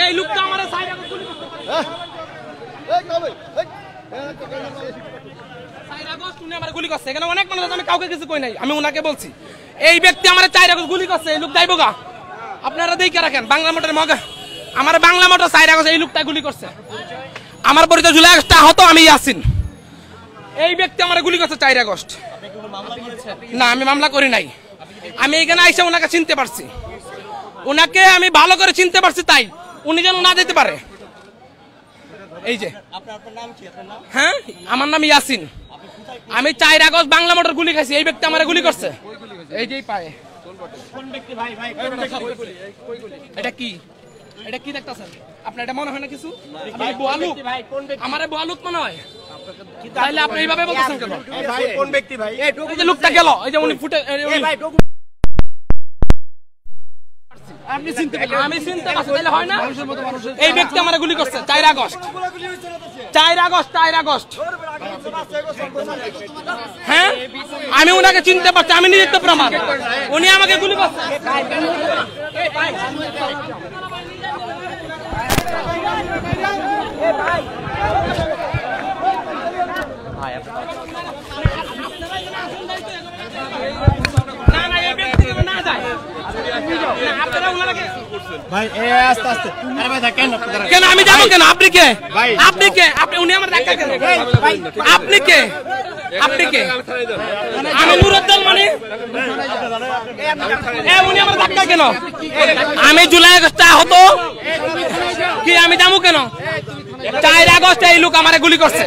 এই লোকটা আমারে সাইডে গুলি করছে। এই কবে সাইডে গোস তুমি আমারে গুলি করছে। এখানে অনেক মানুষ আছে, আমি কাউকে কিছু কই নাই, আমি উনাকে বলছি এই ব্যক্তি আমারে চাইরা গুলি করছে। এই লোক যাইবো গা, আপনারা দেখে রাখেন। বাংলা মোটরের মগা আমার বাংলা মোটর চাইরা গেছে, এই লোকটা গুলি করছে। আমার পরিচয় জুলাই আগস্ট হতো, আমি ইয়াসিন। এই ব্যক্তি আমারে গুলি করছে 4 আগস্ট। না, আমি মামলা করি নাই। আমি এখানে আইসা ওনাকে চিনতে পারছি, ওনাকে আমি ভালো করে চিনতে পারছি, তাই উনি যেন না যেতে পারে। এই যে হ্যাঁ, আমার নাম ইয়াসিন। আমি 4 আগস্ট বাংলা মোটর গুলি খাইছি, এই ব্যক্তি আমারে গুলি করছে। এই যে পায়ে এটা কি, এটা কি দেখতেছেন আপনার? এটা মনে হয় না কিছু? আমারে বোয়ালুক মনে হয়, তাইলে আপনি এইভাবে বলতেছেন কেন? কোন ব্যক্তি ভাই? এই যে লোকটা গেল, এই যে উনি ফুটে আপনি চিনতে পারলেন, আমি চিনতে পারছি, তাইলে হয় না? এই ব্যক্তি আমারে গুলি করছে 4 আগস্ট। 4 August, 4 August. হ্যাঁ, আমি উনাকে চিনতে পারছি, আমি নিজে তো প্রমাণ। উনি আমাকে গুলি করছে। কেন আমি যাবো কেন? আপনি কে? আপনি কে? আপনি উনি আমার ধাক্কা কেন? আপনি কে? আপনি কে? আমি নুরুদ্দিন মানে উনি আমার ধাক্কা কেন? আমি জুলাই আগস্ট হতো কি আমি যাবো কেন? 4 আগস্ট এই লোক আমারে গুলি করছে।